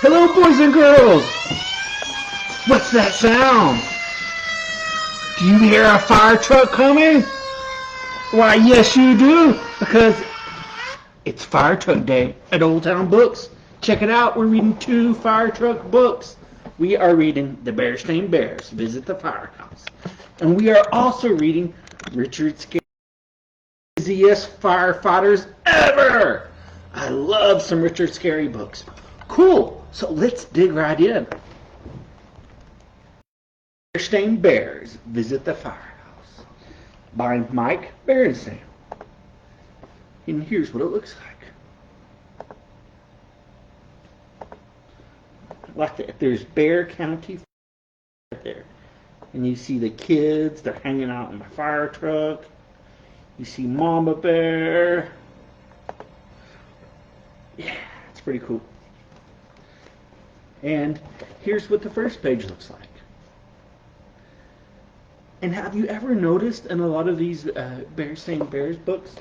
Hello, boys and girls! What's that sound? Do you hear a fire truck coming? Why, yes you do, because it's Fire Truck Day at Old Town Books. Check it out, we're reading 2 fire truck books. We are reading The Bear-Stained Bears Visit the Firehouse. And we are also reading Richard Scary's Busiest Firefighters Ever! I love some Richard Scary books. Cool, so let's dig right in. Bear-Stained Bears Visit the Firehouse by Mike Berenstain. And here's what it looks like. There's Bear County right there. And you see the kids, they're hanging out in the fire truck. You see Mama Bear. Yeah, it's pretty cool. And here's what the first page looks like. And have you ever noticed in a lot of these Bear-Stained Bears books,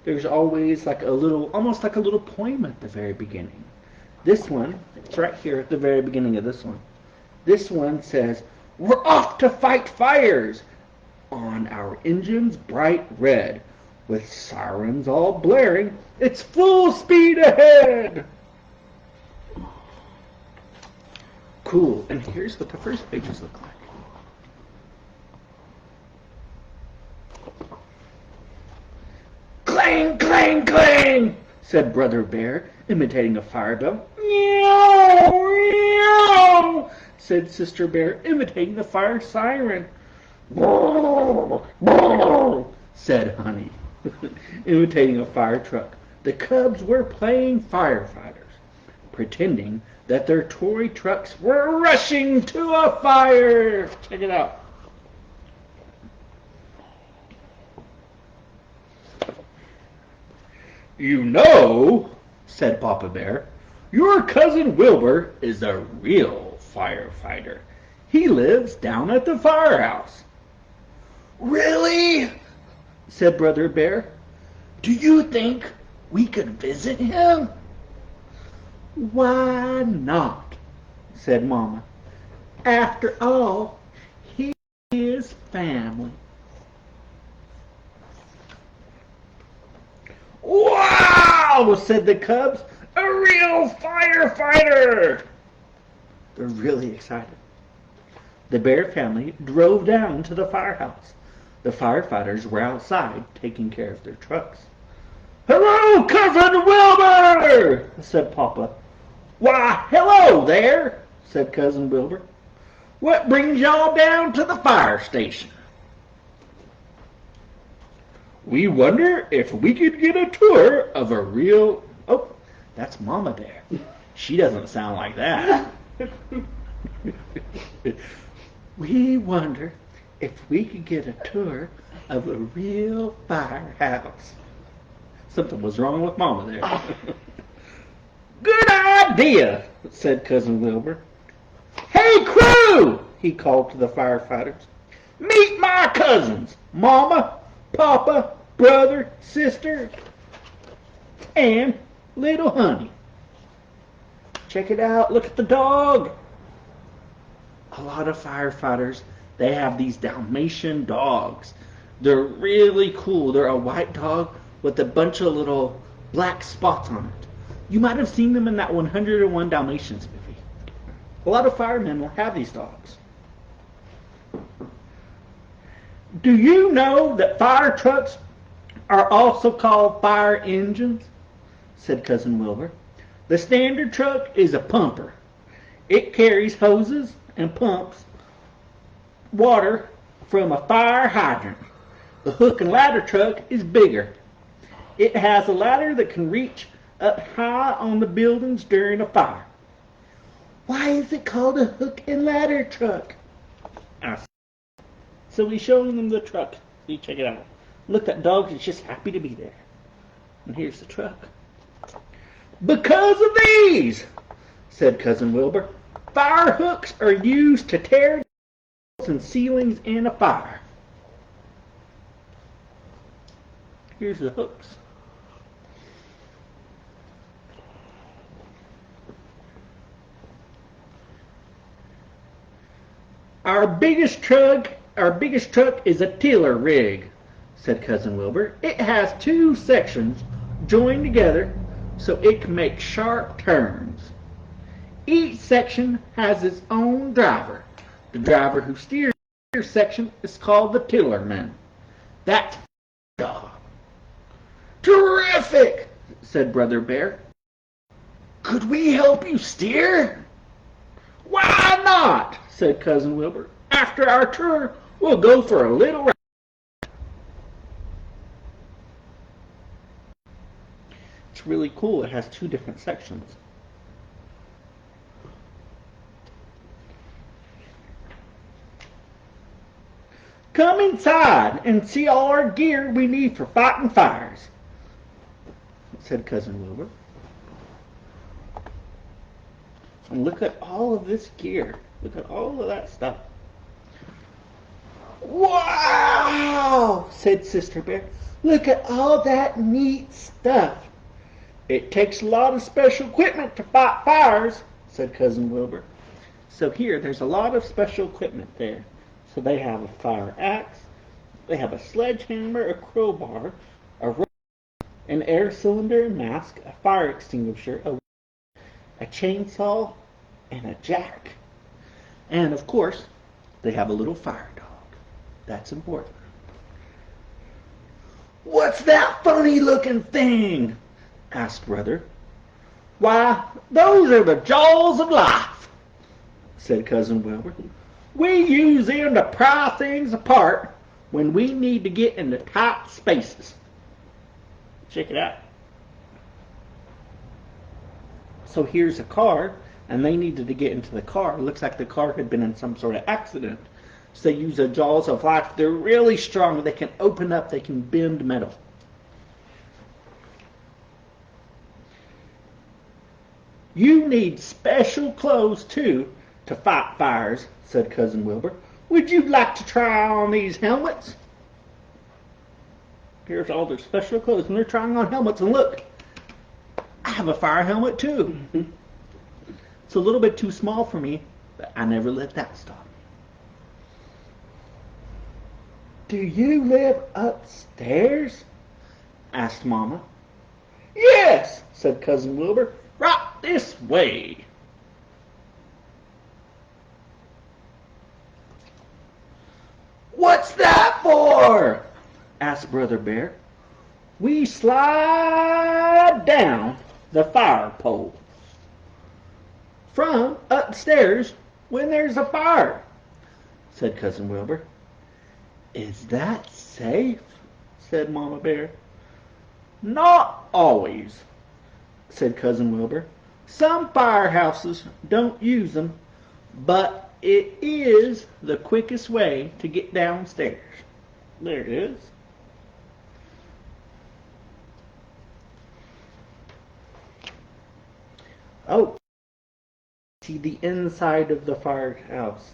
there's always like a little, almost like a little poem at the very beginning. This one, it's right here at the very beginning of this one. This one says, "We're off to fight fires on our engines bright red. With sirens all blaring, it's full speed ahead." Cool, and here's what the first pages look like. "Clang, clang, clang," said Brother Bear, imitating a fire bell. "Meow, meow," said Sister Bear, imitating the fire siren. "Brrr, brrr," said Honey, imitating a fire truck. The cubs were playing firefighters, pretending that their toy trucks were rushing to a fire. Check it out. "You know," said Papa Bear, "your cousin Wilbur is a real firefighter. He lives down at the firehouse." "Really?" said Brother Bear. "Do you think we could visit him?" "Why not?" said Mama. "After all, he is family." "Wow!" said the cubs. "A real firefighter!" They're really excited. The Bear family drove down to the firehouse. The firefighters were outside taking care of their trucks. "Hello, Cousin Wilbur!" said Papa. "Why, hello there," said Cousin Wilbur. "What brings y'all down to the fire station?" "We wonder if we could get a tour of a real..." Oh, that's Mama Bear. She doesn't sound like that. "We wonder if we could get a tour of a real firehouse." Something was wrong with Mama there. "Good idea," said Cousin Wilbur. "Hey, crew," he called to the firefighters. "Meet my cousins, Mama, Papa, brother, sister, and little Honey. Check it out. Look at the dog." A lot of firefighters, they have these Dalmatian dogs. They're really cool. They're a white dog with a bunch of little black spots on it. You might have seen them in that 101 Dalmatians movie. A lot of firemen will have these dogs. "Do you know that fire trucks are also called fire engines?" said Cousin Wilbur. "The standard truck is a pumper. It carries hoses and pumps water from a fire hydrant. The hook and ladder truck is bigger. It has a ladder that can reach up high on the buildings during a fire." "Why is it called a hook and ladder truck?" So he's showing them the truck. You check it out. Look, that dog is just happy to be there. And here's the truck. "Because of these," said Cousin Wilbur. "Fire hooks are used to tear down walls and ceilings in a fire." Here's the hooks. Our biggest truck is a tiller rig, said Cousin Wilbur. It has two sections joined together so it can make sharp turns. Each section has its own driver. The driver who steers the section is called the tillerman. That's the job. Terrific, said Brother Bear. Could we help you steer? Why not, said Cousin Wilbur. After our tour, we'll go for a little ride. It's really cool. It has two different sections. Come inside and see all our gear we need for fighting fires, said Cousin Wilbur. And look at all of this gear. Look at all of that stuff. Wow, said Sister Bear. Look at all that neat stuff. It takes a lot of special equipment to fight fires, said Cousin Wilbur. So here, there's a lot of special equipment there. So they have a fire axe, they have a sledgehammer, a crowbar, a rope, an air cylinder and mask, a fire extinguisher, a chainsaw, and a jack. And of course, they have a little fire dog. That's important. What's that funny looking thing? Asked Brother. Why, those are the jaws of life, said Cousin Wilbur. We use them to pry things apart when we need to get into tight spaces. Check it out. So here's a car, and they needed to get into the car. It looks like the car had been in some sort of accident. So they use the jaws of life. They're really strong. They can open up. They can bend metal. You need special clothes, too, to fight fires, said Cousin Wilbur. Would you like to try on these helmets? Here's all their special clothes, and they're trying on helmets. And look, I have a fire helmet, too. It's a little bit too small for me, but I never let that stop me. Do you live upstairs? Asked Mama. Yes, said Cousin Wilbur. Right this way. What's that for? Asked Brother Bear. We slide down the fire pole from upstairs when there's a fire, said Cousin Wilbur. Is that safe? Said Mama Bear. Not always, said Cousin Wilbur. Some firehouses don't use them, but it is the quickest way to get downstairs. There it is. Oh, see the inside of the firehouse.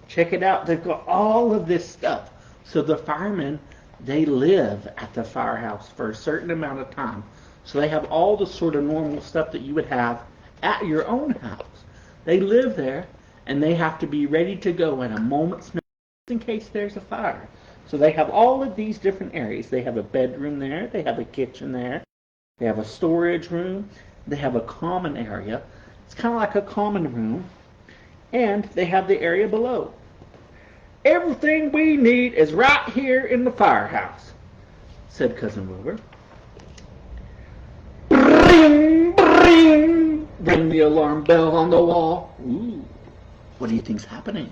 Check it out. They've got all of this stuff. So the firemen, they live at the firehouse for a certain amount of time. So they have all the sort of normal stuff that you would have at your own house. They live there, and they have to be ready to go at a moment's notice in case there's a fire. So they have all of these different areas. They have a bedroom there. They have a kitchen there. They have a storage room. They have a common area. It's kind of like a common room. And they have the area below. Everything we need is right here in the firehouse, said Cousin Wilbur. Bring, bring, ring the alarm bell on the wall. Ooh, what do you think's happening?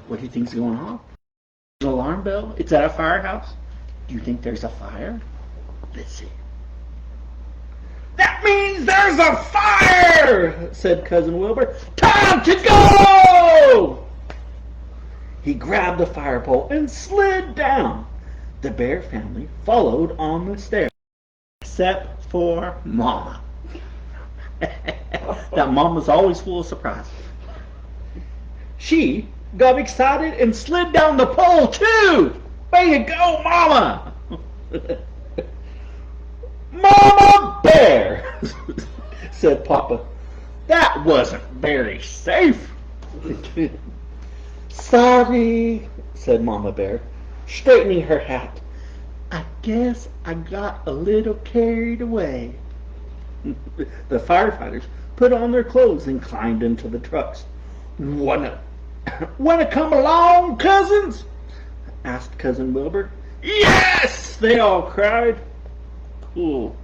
What do you think's going on? An alarm bell? It's at a firehouse? Do you think there's a fire? Let's see. That means there's a fire, said Cousin Wilbur. Time to go! He grabbed the fire pole and slid down. The Bear family followed on the stairs, except for Mama. That Mama's always full of surprises. She got excited and slid down the pole too. Way to go, Mama! Mama Bear, said Papa. That wasn't very safe. Sorry, said Mama Bear, straightening her hat. I guess I got a little carried away. The firefighters put on their clothes and climbed into the trucks. Wanna come along, cousins? Asked Cousin Wilbur. Yes! They all cried. Cool.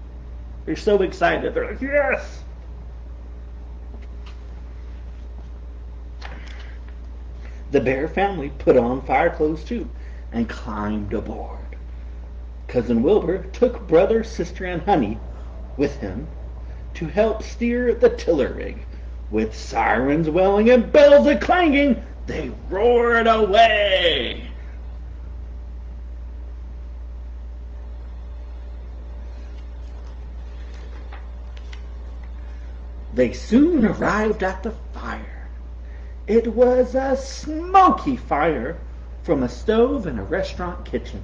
They're so excited. They're like, yes! The Bear family put on fire clothes too and climbed aboard. Cousin Wilbur took brother, sister, and Honey with him to help steer the tiller rig. With sirens wailing and bells a-clanging, they roared away. They soon arrived at the fire. It was a smoky fire from a stove in a restaurant kitchen.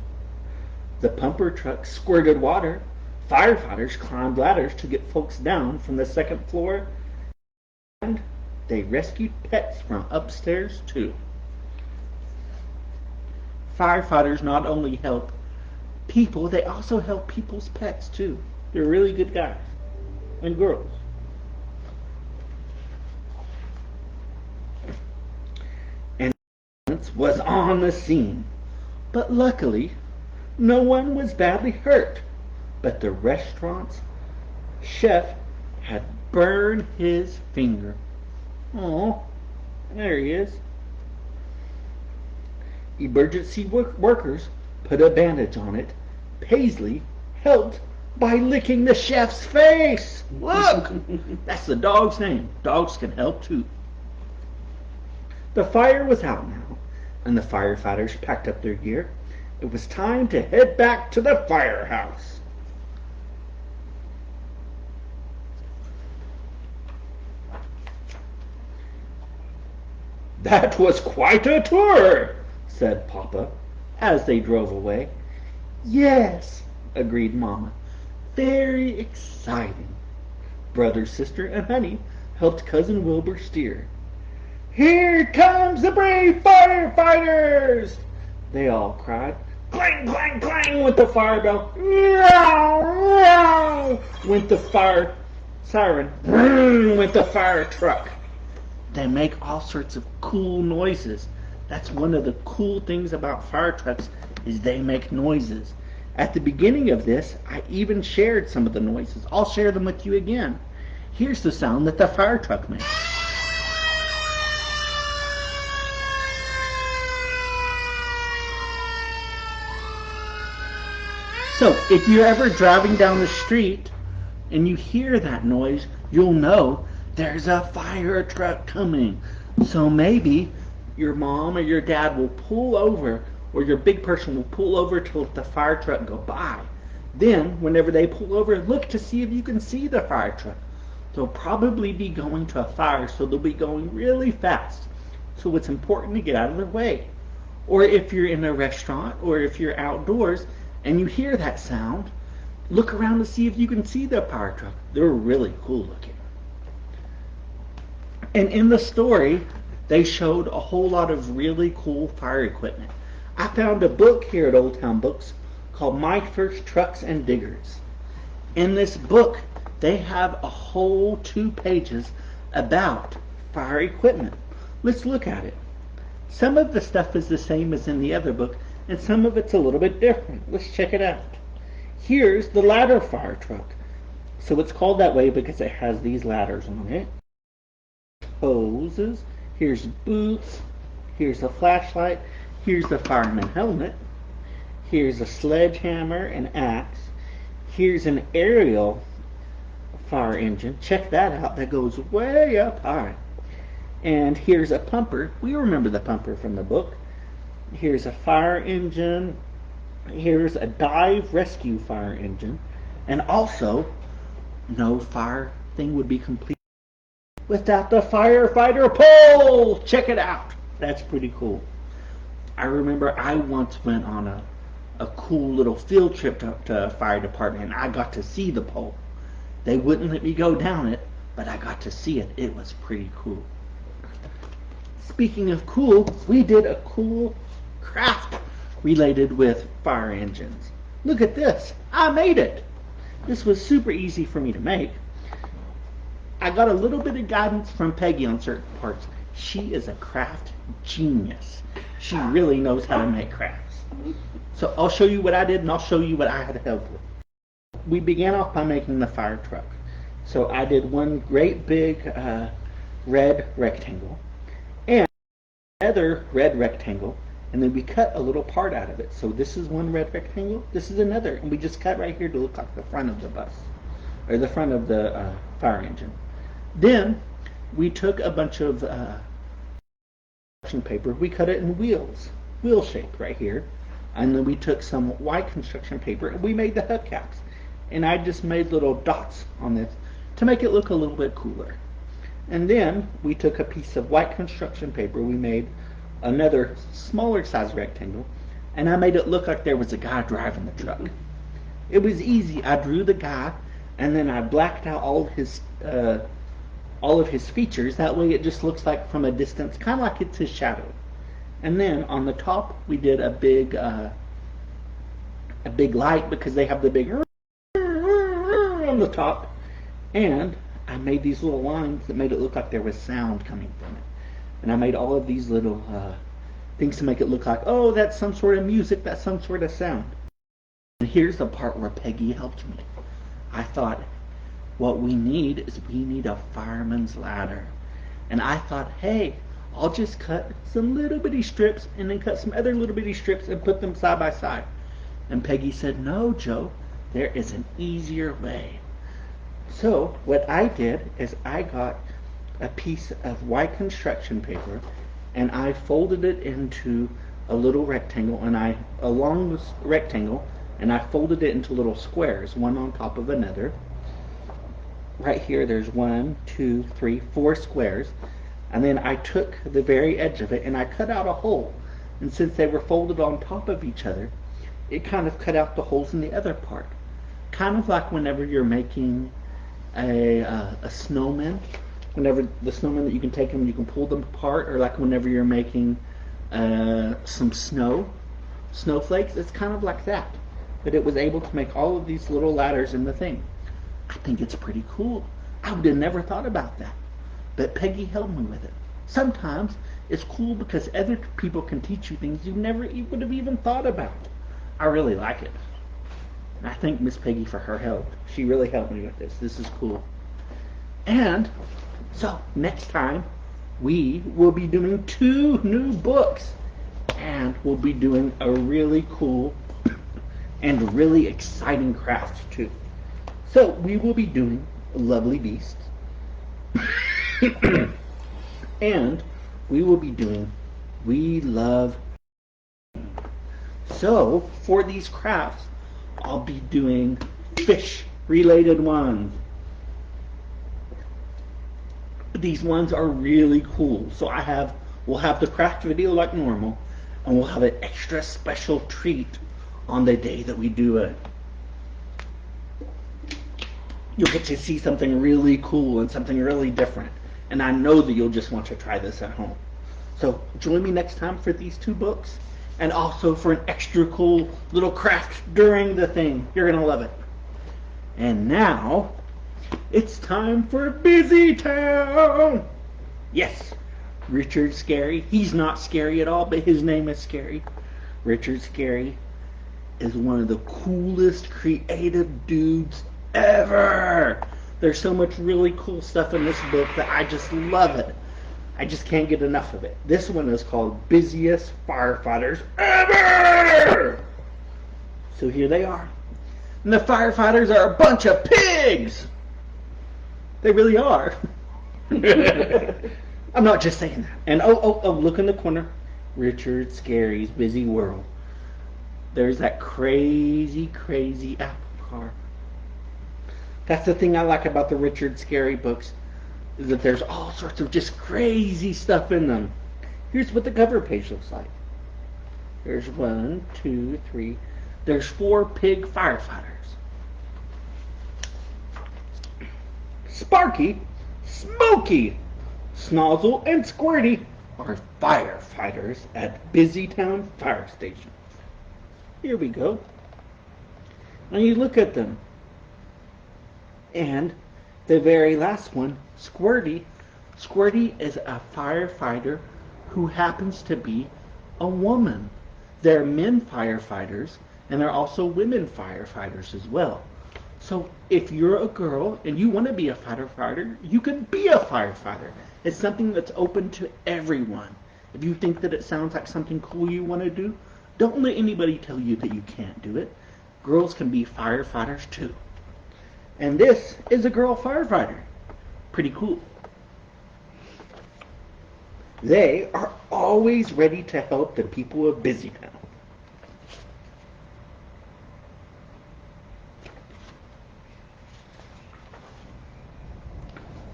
The pumper truck squirted water. Firefighters climbed ladders to get folks down from the second floor, and they rescued pets from upstairs too. Firefighters not only help people, they also help people's pets too. They're really good guys and girls. And was on the scene, but luckily no one was badly hurt. But the restaurant's chef had burned his finger. Oh, there he is. Emergency workers put a bandage on it. Paisley helped by licking the chef's face. Look, that's the dog's name. Dogs can help too. The fire was out now, and the firefighters packed up their gear. It was time to head back to the firehouse. That was quite a tour, said Papa, as they drove away. Yes, agreed Mama. Very exciting. Brother, sister, and Honey helped Cousin Wilbur steer. Here comes the brave firefighters! They all cried. Clang, clang, clang went the fire bell. Meow, meow went the fire siren. Vroom went the fire truck. They make all sorts of cool noises. That's one of the cool things about fire trucks is they make noises. At the beginning of this, I even shared some of the noises. I'll share them with you again. Here's the sound that the fire truck makes. So, if you're ever driving down the street and you hear that noise, you'll know there's a fire truck coming. So maybe your mom or your dad will pull over, or your big person will pull over to let the fire truck go by. Then, whenever they pull over, look to see if you can see the fire truck. They'll probably be going to a fire, so they'll be going really fast. So it's important to get out of their way. Or if you're in a restaurant, or if you're outdoors, and you hear that sound, look around to see if you can see the fire truck. They're really cool looking. And in the story, they showed a whole lot of really cool fire equipment. I found a book here at Old Town Books called My First Trucks and Diggers. In this book, they have a whole 2 pages about fire equipment. Let's look at it. Some of the stuff is the same as in the other book, and some of it's a little bit different. Let's check it out. Here's the ladder fire truck. So it's called that way because it has these ladders on it. Hoses. Here's boots. Here's a flashlight. Here's the fireman helmet. Here's a sledgehammer and axe. Here's an aerial fire engine. Check that out. That goes way up high. And here's a pumper. We remember the pumper from the book. Here's a fire engine. Here's a dive rescue fire engine. And also, no fire thing would be complete without the firefighter pole. Check it out. That's pretty cool. I remember I once went on a cool little field trip to a fire department, and I got to see the pole. They wouldn't let me go down it, but I got to see it. It was pretty cool. speaking of cool, we did a cool craft related with fire engines. Look at this. I made it. This was super easy for me to make. I got a little bit of guidance from Peggy on certain parts. She is a craft genius. She really knows how to make crafts. So I'll show you what I did, and I'll show you what I had help with. We began off by making the fire truck. So I did one great big red rectangle and another red rectangle, and then we cut a little part out of it. So this is one red rectangle, this is another, and we just cut right here to look like the front of the bus, or the front of the fire engine. Then we took a bunch of construction paper, we cut it in wheel shape right here, and then we took some white construction paper and we made the hubcaps. And I just made little dots on this to make it look a little bit cooler. And then we took a piece of white construction paper, we made another smaller size rectangle, and I made it look like there was a guy driving the truck. It was easy. I drew the guy, and then I blacked out all of his features. That way it just looks like from a distance, kind of like it's his shadow. And then on the top we did a big light, because they have the big on the top, and I made these little lines that made it look like there was sound coming from it. And I made all of these little things to make it look like, oh, that's some sort of music, that's some sort of sound. And here's the part where Peggy helped me. I thought, what we need is a fireman's ladder. And I thought, hey, I'll just cut some little bitty strips and then cut some other little bitty strips and put them side by side. And Peggy said, no, Joe, there is an easier way. So what I did is I got a piece of white construction paper and I folded it into a little rectangle, and along this rectangle, and I folded it into little squares, one on top of another. Right here there's 1, 2, 3, 4 squares, and then I took the very edge of it and I cut out a hole, and since they were folded on top of each other, it kind of cut out the holes in the other part, kind of like whenever you're making a snowman, whenever the snowman that you can take them, you can pull them apart, or like whenever you're making some snowflakes, it's kind of like that. But it was able to make all of these little ladders in the thing. I think it's pretty cool. I would have never thought about that, but Peggy helped me with it. Sometimes it's cool because other people can teach you things you never would have even thought about. I really like it. And I thank Miss Peggy for her help. She really helped me with this. This is cool. And so next time we will be doing 2 new books, and we'll be doing a really cool and really exciting craft too. So we will be doing Lovely Beasts and we will be doing We Love. So for these crafts I'll be doing fish related ones. These ones are really cool. So we'll have the craft video like normal, and we'll have an extra special treat on the day that we do it. You'll get to see something really cool and something really different. And I know that you'll just want to try this at home. So join me next time for these 2 books, and also for an extra cool little craft during the thing. You're going to love it. And now it's time for Busy Town. Yes, Richard Scary. He's not scary at all, but his name is Scary. Richard Scary is one of the coolest creative dudes ever. There's so much really cool stuff in this book that I just love it. I just can't get enough of it. This one is called Busiest Firefighters Ever. So here they are. And the firefighters are a bunch of pigs. They really are. I'm not just saying that. And oh, look in the corner. Richard Scary's Busy World. There's that crazy apple car. That's the thing I like about the Richard Scary books, is that there's all sorts of just crazy stuff in them. Here's what the cover page looks like. There's 1, 2, 3. There's 4 pig firefighters. Sparky, Smokey, Snozzle, and Squirty. are firefighters at Busytown Fire Station. Here we go. And you look at them. And the very last one, Squirty. Squirty is a firefighter who happens to be a woman. There are men firefighters, and there are also women firefighters as well. So if you're a girl and you want to be a firefighter, you can be a firefighter. It's something that's open to everyone. If you think that it sounds like something cool you want to do, don't let anybody tell you that you can't do it. Girls can be firefighters too. And this is a girl firefighter. Pretty cool. They are always ready to help the people of Busytown.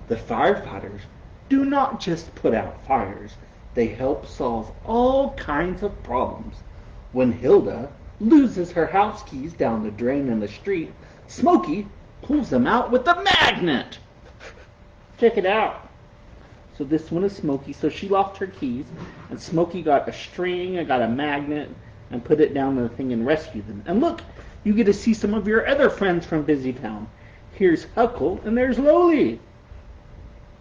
The firefighters do not just put out fires, they help solve all kinds of problems. When Hilda loses her house keys down the drain in the street, Smokey pulls them out with a magnet. Check it out. So this one is Smokey. So she lost her keys, and Smokey got a string and got a magnet and put it down the thing and rescued them. And look, you get to see some of your other friends from Busytown. Here's Huckle, and there's Loli.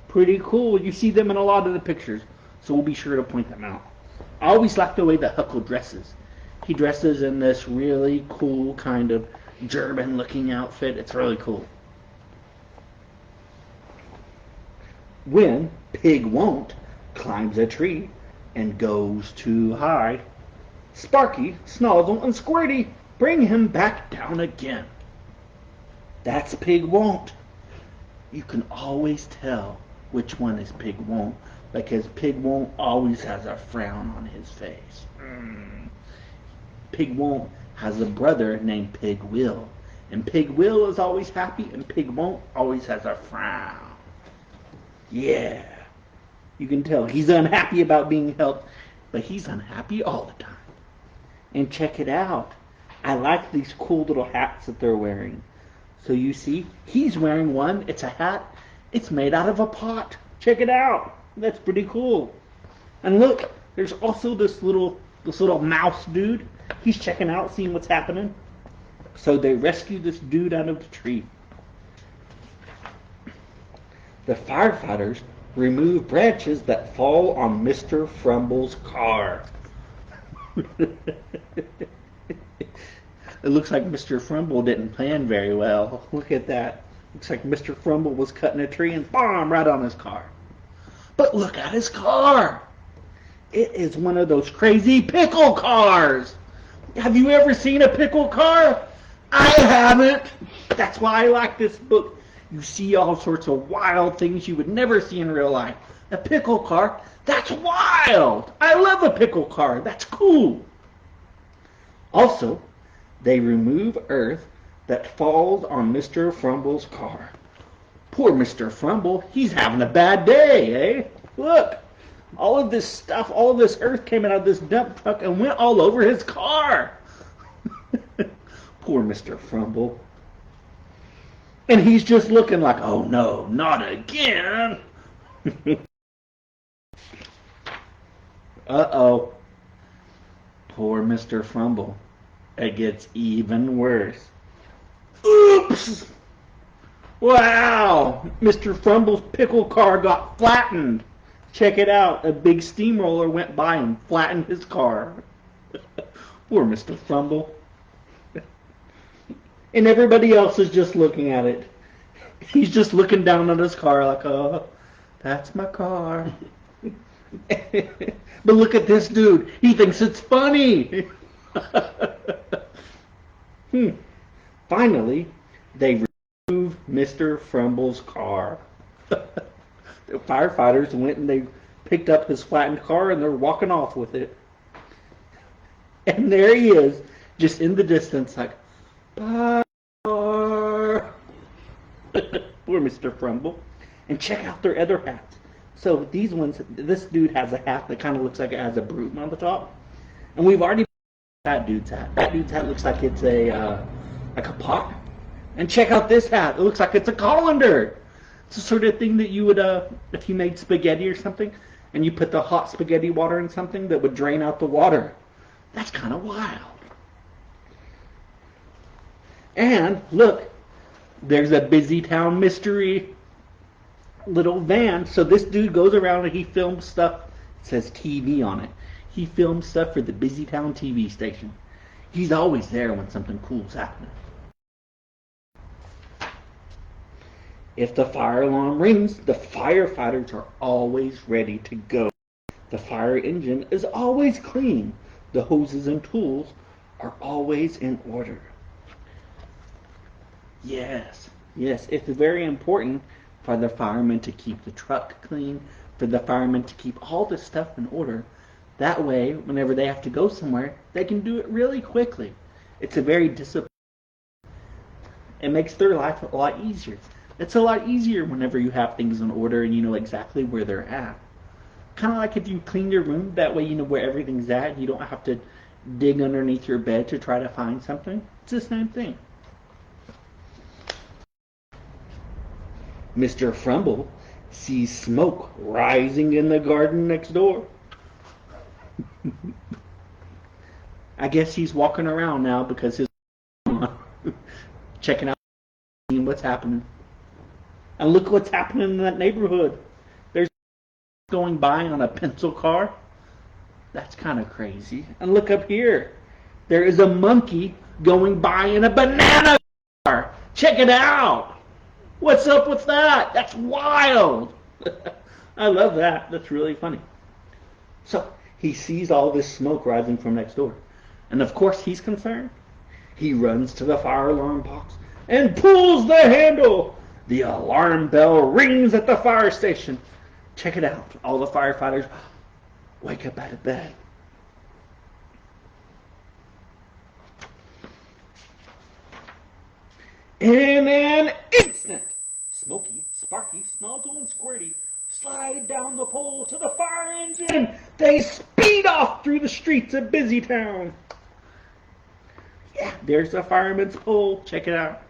Pretty cool. You see them in a lot of the pictures, so we'll be sure to point them out. I always like the way that Huckle dresses. He dresses in this really cool kind of German-looking outfit. It's really cool. When Pig Won't climbs a tree and goes too high, Sparky, Snozzle, and Squirty bring him back down again. That's Pig Won't. You can always tell which one is Pig Won't, because Pig Won't always has a frown on his face. Pig Won't has a brother named Pig Will, and Pig Will is always happy, and Pig Won't always has a frown. Yeah, you can tell he's unhappy about being helped, but he's unhappy all the time. And check it out. I like these cool little hats that they're wearing. So you see, he's wearing one. It's a hat. It's made out of a pot. Check it out. That's pretty cool. And look, there's also this little mouse dude. He's checking out, seeing what's happening. So they rescue this dude out of the tree. The firefighters remove branches that fall on Mr. Frumble's car. It looks like Mr. Frumble didn't plan very well. Look at that. Looks like Mr. Frumble was cutting a tree and bomb right on his car. But look at his car. It is one of those crazy pickle cars. Have you ever seen a pickle car? I haven't. That's why I like this book. You see all sorts of wild things you would never see in real life. A pickle car, that's wild. I love a pickle car. That's cool. Also, they remove earth that falls on Mr. Frumble's car. Poor Mr. Frumble, he's having a bad day, eh? Look, all of this stuff, all of this earth came out of this dump truck and went all over his car. Poor Mr. Frumble. And he's just looking like, oh no, not again. Uh-oh. Poor Mr. Frumble. It gets even worse. Oops! Wow! Mr. Frumble's pickle car got flattened. Check it out. A big steamroller went by and flattened his car. Poor Mr. Frumble. And everybody else is just looking at it. He's just looking down at his car like, oh, that's my car. But look at this dude. He thinks it's funny. Finally, they remove Mr. Frumble's car. The firefighters went and they picked up his flattened car and they're walking off with it. And there he is, just in the distance, like, bye. Poor Mr. Frumble. And check out their other hats. So these ones, this dude has a hat that kind of looks like it has a broom on the top. And we've already that dude's hat. That dude's hat looks like it's a pot. And check out this hat. It looks like it's a colander. It's the sort of thing that you would, if you made spaghetti or something, and you put the hot spaghetti water in something that would drain out the water. That's kind of wild. And look, there's a busy town mystery little van. So this dude goes around and he films stuff. It says TV on it. He films stuff for the busy town TV station. He's always there when something cool's happening. If the fire alarm rings, the firefighters are always ready to go. The fire engine is always clean. The hoses and tools are always in order. Yes, it's very important for the firemen to keep the truck clean, for the firemen to keep all this stuff in order. That way, whenever they have to go somewhere, they can do it really quickly. It's a very disciplined. It makes their life a lot easier. It's a lot easier whenever you have things in order and you know exactly where they're at. Kind of like if you clean your room, that way you know where everything's at. You don't have to dig underneath your bed to try to find something. It's the same thing. Mr. Frumble sees smoke rising in the garden next door. I guess he's walking around now because his checking out, seeing what's happening. And look what's happening in that neighborhood. There's going by on a pencil car. That's kind of crazy. And look up here. There is a monkey going by in a banana car. Check it out. What's up with that? That's wild. I love that. That's really funny. So he sees all this smoke rising from next door. And of course he's concerned. He runs to the fire alarm box and pulls the handle. The alarm bell rings at the fire station. Check it out. All the firefighters wake up out of bed. In an instant, Smokey, Sparky, Snozzle, and Squirty slide down the pole to the fire engine. They speed off through the streets of Busy Town. Yeah, there's the fireman's pole. Check it out.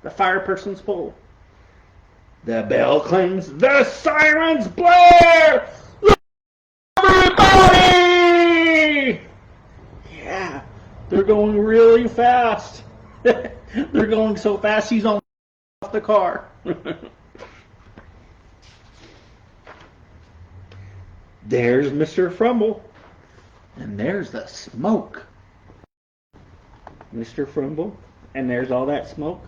The fire person's pole. The bell clings. The sirens blare. Look, everybody! Yeah, they're going really fast. They're going so fast he's on off the car. There's Mr. Frumble. And there's the smoke. Mr. Frumble. And there's all that smoke.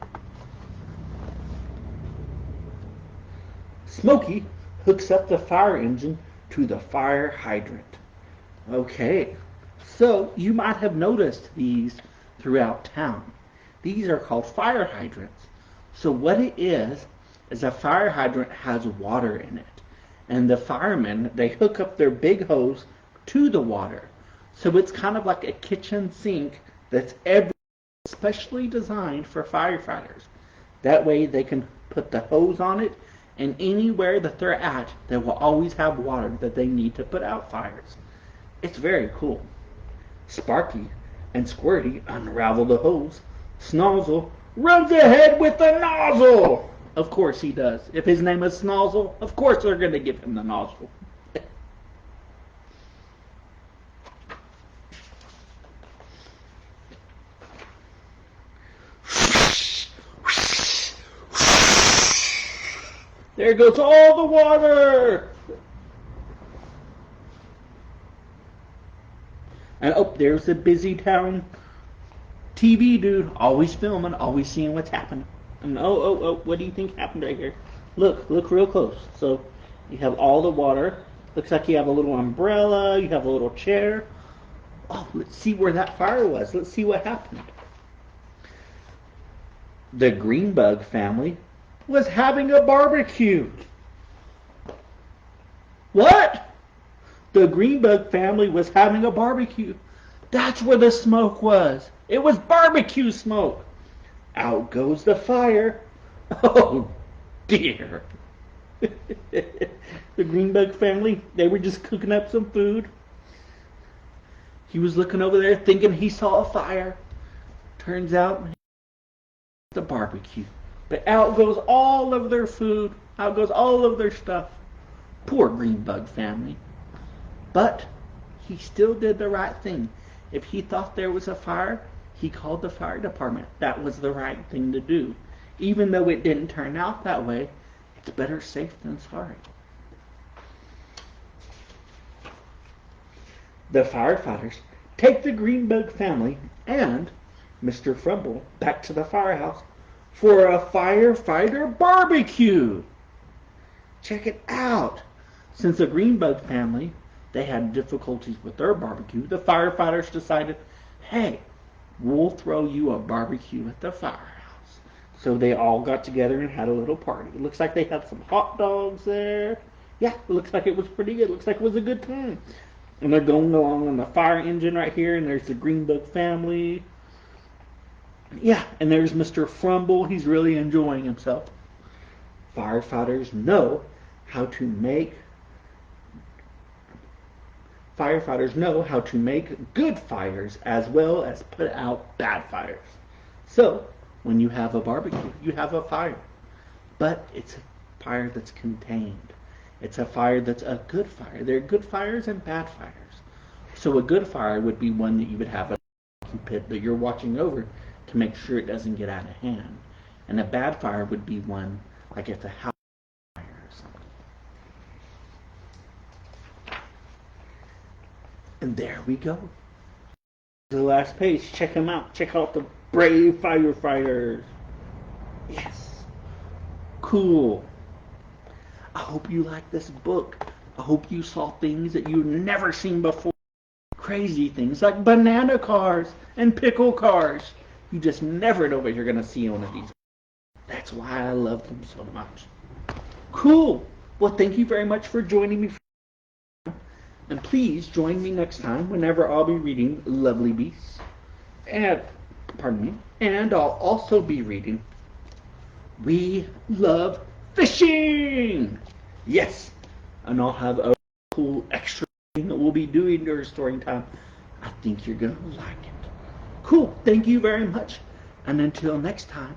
Smokey hooks up the fire engine to the fire hydrant. Okay, so you might have noticed these throughout town. These are called fire hydrants. So what it is a fire hydrant has water in it. And the firemen, they hook up their big hose to the water. So it's kind of like a kitchen sink that's especially designed for firefighters. That way they can put the hose on it, and anywhere that they're at, they will always have water that they need to put out fires. It's very cool. Sparky and Squirty unravel the hose. Snozzle runs ahead with the nozzle. Of course he does. If his name is Snozzle, of course they're going to give him the nozzle. There goes all the water. And oh, there's the Busy Town TV dude, always filming, always seeing what's happening. And oh, what do you think happened right here? Look real close. So you have all the water. Looks like you have a little umbrella, you have a little chair. Oh, let's see where that fire was. Let's see what happened. The Greenbug family was having a barbecue. What? The Greenbug family was having a barbecue. That's where the smoke was. It was barbecue smoke. Out goes the fire. Oh, dear. The Greenbug family, they were just cooking up some food. He was looking over there thinking he saw a fire. Turns out, it's a barbecue. But out goes all of their food. Out goes all of their stuff. Poor Greenbug family. But he still did the right thing. If he thought there was a fire, he called the fire department. That was the right thing to do. Even though it didn't turn out that way, it's better safe than sorry. The firefighters take the Greenbug family and Mr. Frumble back to the firehouse for a firefighter barbecue. Check it out. Since the Greenbug family, they had difficulties with their barbecue, the firefighters decided, hey, we'll throw you a barbecue at the firehouse. So they all got together and had a little party. It looks like they had some hot dogs there. Yeah, it looks like it was pretty good. It looks like it was a good time. And they're going along on the fire engine right here, and there's the Greenbug family. Yeah, and there's Mr. Frumble. He's really enjoying himself. Firefighters know how to make good fires as well as put out bad fires. So, when you have a barbecue, you have a fire. But it's a fire that's contained. It's a fire that's a good fire. There are good fires and bad fires. So a good fire would be one that you would have a pit that you're watching over to make sure it doesn't get out of hand. And a bad fire would be one like if a house fire or something. And there we go. The last page. Check them out. Check out the brave firefighters. Yes. Cool. I hope you like this book. I hope you saw things that you've never seen before. Crazy things like banana cars and pickle cars. You just never know what you're going to see on one of these. That's why I love them so much. Cool. Well, thank you very much for joining me. And please join me next time whenever I'll be reading Lovely Beasts. And I'll also be reading We Love Fishing. Yes. And I'll have a cool extra thing that we'll be doing during story time. I think you're going to like it. Cool. Thank you very much. And until next time.